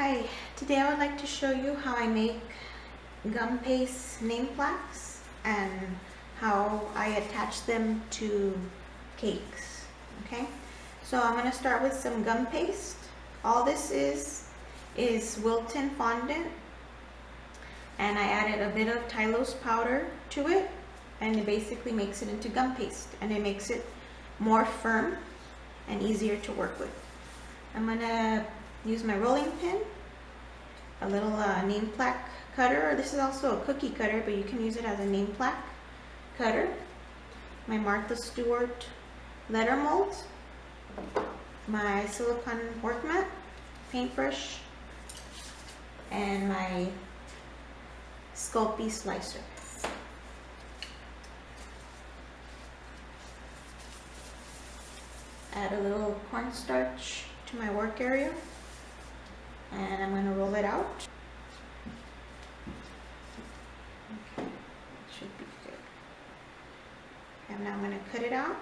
Hi, today I would like to show you how I make gum paste name plaques and how I attach them to cakes. Okay, so I'm going to start with some gum paste. All this is Wilton fondant, and I added a bit of Tylose powder to it, and it basically makes it into gum paste, and it makes it more firm and easier to work with. I'm going to use my rolling pin, a little name plaque cutter. This is also a cookie cutter, but you can use it as a name plaque cutter. My Martha Stewart letter mold, my silicone work mat, paintbrush, and my Sculpey slicer. Add a little cornstarch to my work area, and I'm going to roll it out. Okay, it should be good. And now I'm going to cut it out.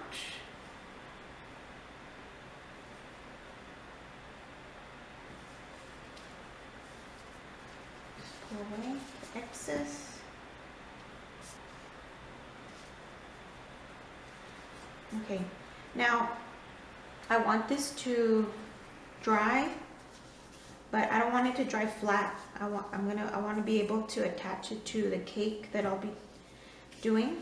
Pull away the excess. Okay, now I want this to dry, but I don't want it to dry flat. I want to be able to attach it to the cake that I'll be doing.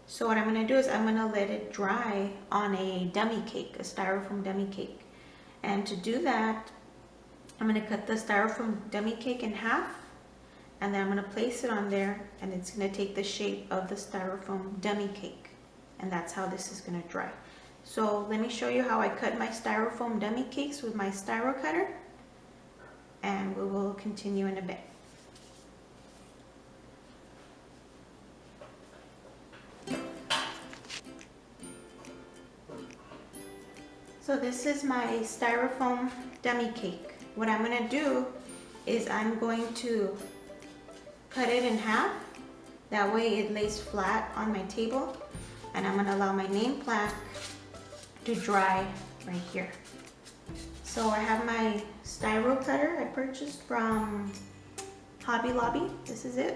So what I'm going to do is I'm going to let it dry on a dummy cake, a styrofoam dummy cake. And to do that, I'm going to cut the styrofoam dummy cake in half, and then I'm going to place it on there, and it's going to take the shape of the styrofoam dummy cake. And that's how this is going to dry. So let me show you how I cut my styrofoam dummy cakes with my styro cutter, and we will continue in a bit. So this is my styrofoam dummy cake. What I'm going to do is I'm going to cut it in half. That way it lays flat on my table, and I'm going to allow my name plaque to dry right here. So I have my styro cutter I purchased from Hobby Lobby. This is it.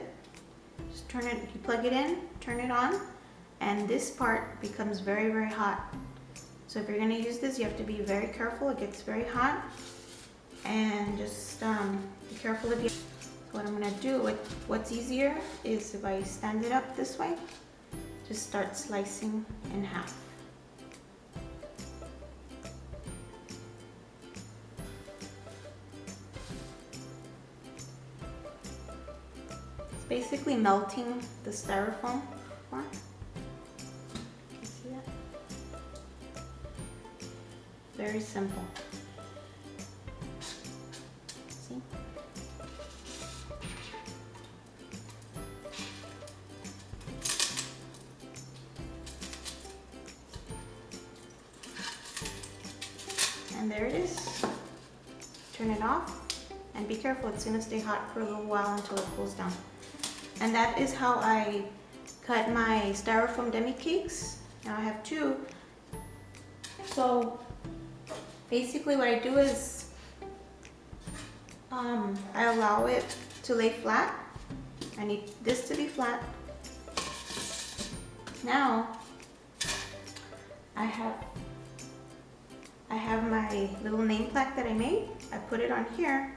Just turn it, you plug it in, turn it on, and this part becomes very, very hot. So if you're going to use this, you have to be very careful. It gets very hot, and just be careful of you. So what I'm going to do, what's easier is if I stand it up this way, just start slicing in half. Basically melting the styrofoam more. Can you see that? Very simple. See? And there it is. Turn it off, and be careful, it's going to stay hot for a little while until it cools down. And that is how I cut my styrofoam dummy cakes. Now I have two. So basically what I do is I allow it to lay flat. I need this to be flat. Now I have my little name plaque that I made. I put it on here,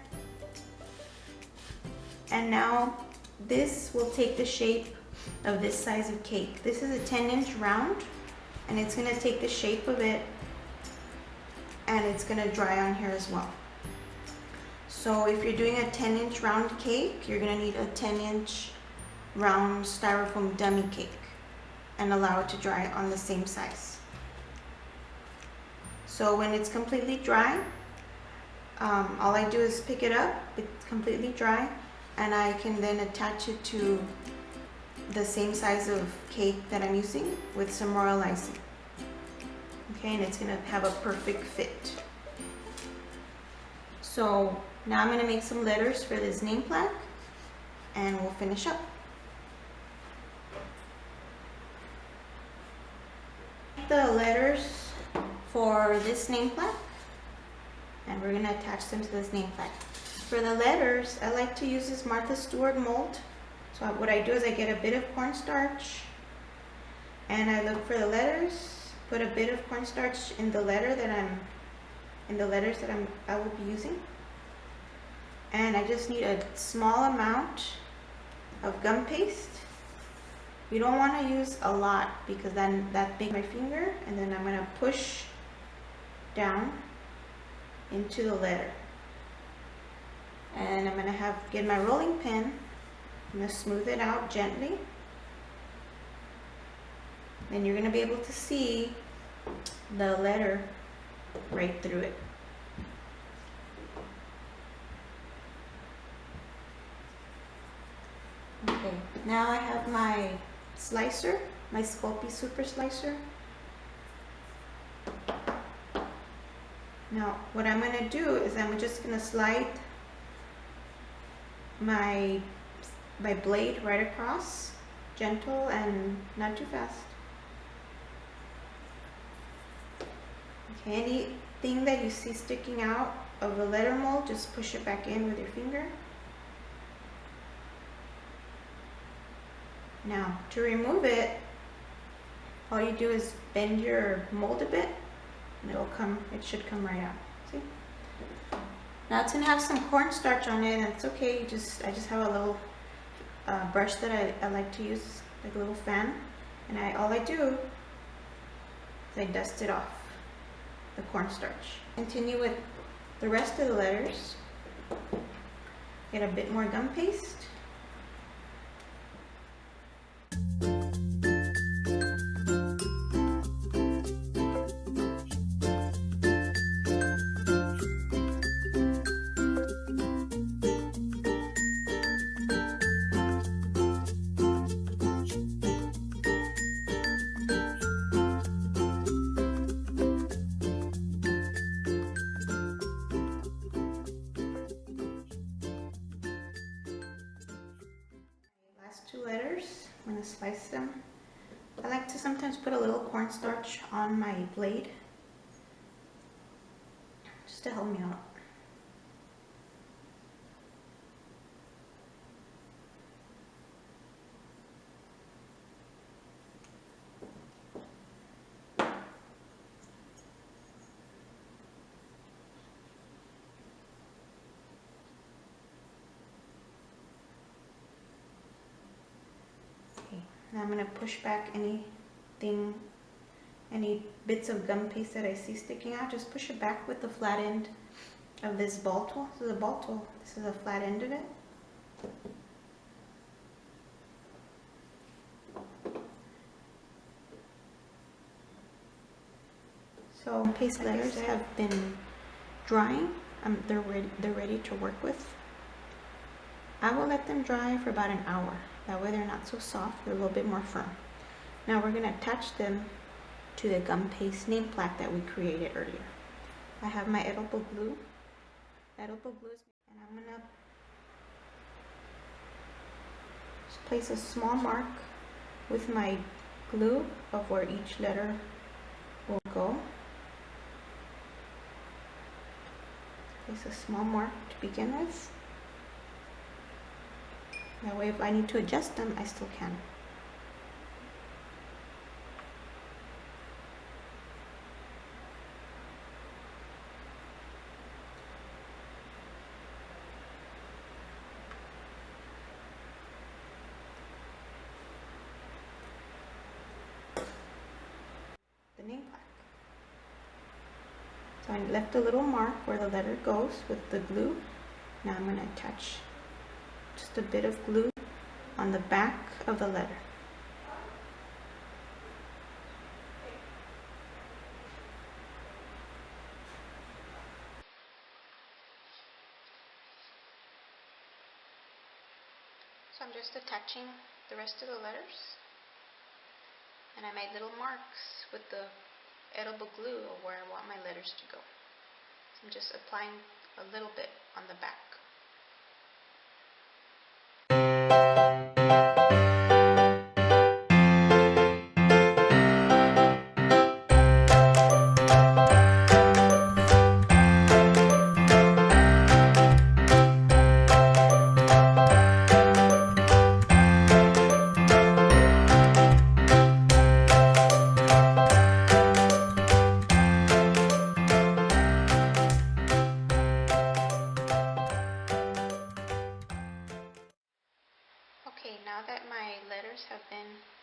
and now this will take the shape of this size of cake. This is a 10-inch round, and it's going to take the shape of it, and it's going to dry on here as well. So if you're doing a 10-inch round cake, you're going to need a 10-inch round styrofoam dummy cake, and allow it to dry on the same size. So when it's completely dry, all I do is pick it up. It's completely dry, and I can then attach it to the same size of cake that I'm using with some royal icing. Okay, and it's going to have a perfect fit. So now I'm going to make some letters for this name plaque, and we'll finish up. The letters for this name plaque, and we're going to attach them to this name plaque. For the letters, I like to use this Martha Stewart mold. So what I do is I get a bit of cornstarch and I look for the letters, put a bit of cornstarch in the letter that I will be using. And I just need a small amount of gum paste. You don't want to use a lot because then that makes my finger, and then I'm going to push down into the letter. And I'm going to get my rolling pin. I'm going to smooth it out gently. Then you're going to be able to see the letter right through it. Okay, now I have my slicer, my Sculpey Super Slicer. Now what I'm going to do is I'm just going to slide my blade right across, gentle and not too fast. Okay, anything that you see sticking out of the letter mold, just push it back in with your finger. Now to remove it, all you do is bend your mold a bit and it should come right out. See? Now it's gonna have some cornstarch on it, and it's okay. I just have a little brush that I like to use, like a little fan, and all I do is I dust it off, the cornstarch. Continue with the rest of the letters. Get a bit more gum paste. Two letters, I'm going to slice them. I like to sometimes put a little cornstarch on my blade just to help me out. Now I'm going to push back any bits of gum paste that I see sticking out. Just push it back with the flat end of this ball tool. This is a ball tool. This is the flat end of it. So paste letters have been drying. They're ready to work with. I will let them dry for about an hour. That way they're not so soft, they're a little bit more firm. Now we're going to attach them to the gum paste name plaque that we created earlier. I have my edible glue. And I'm going to just place a small mark with my glue of where each letter will go. Place a small mark to begin with. That way if I need to adjust them, I still can. The name plaque. So I left a little mark where the letter goes with the glue. Now I'm going to attach just a bit of glue on the back of the letter. So I'm just attaching the rest of the letters, and I made little marks with the edible glue of where I want my letters to go. So I'm just applying a little bit on the back.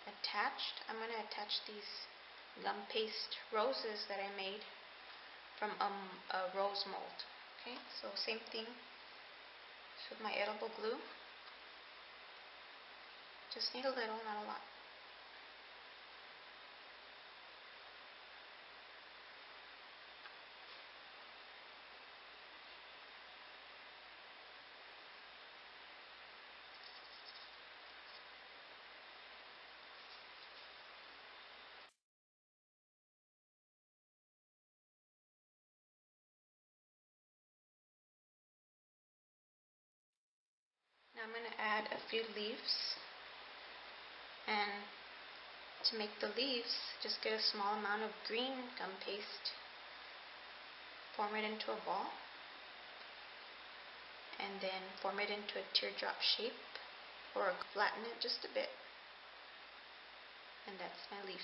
attached, I'm going to attach these gum paste roses that I made from a rose mold. Okay, so same thing with my edible glue. Just need a little, not a lot. Now I'm going to add a few leaves, and to make the leaves, just get a small amount of green gum paste, form it into a ball, and then form it into a teardrop shape, or flatten it just a bit, and that's my leaf.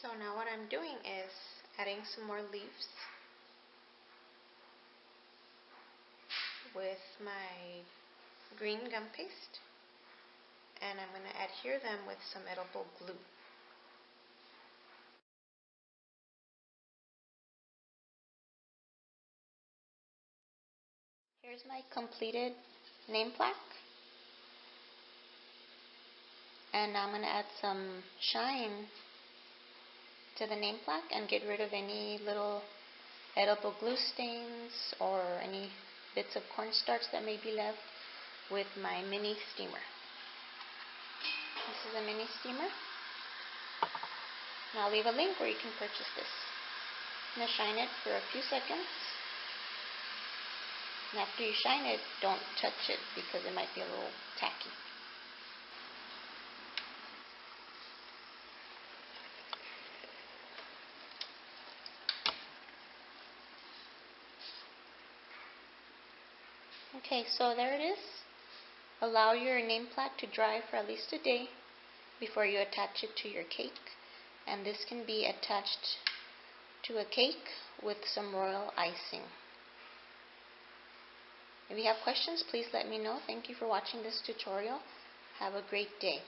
So now what I'm doing is adding some more leaves with my green gum paste, and I'm going to adhere them with some edible glue. Here's my completed name plaque, and now I'm going to add some shine to the name plaque and get rid of any little edible glue stains or any bits of cornstarch that may be left with my mini steamer. This is a mini steamer, and I'll leave a link where you can purchase this. I'm going to shine it for a few seconds, and after you shine it, don't touch it because it might be a little tacky. Okay, so there it is. Allow your name plaque to dry for at least a day before you attach it to your cake. And this can be attached to a cake with some royal icing. If you have questions, please let me know. Thank you for watching this tutorial. Have a great day.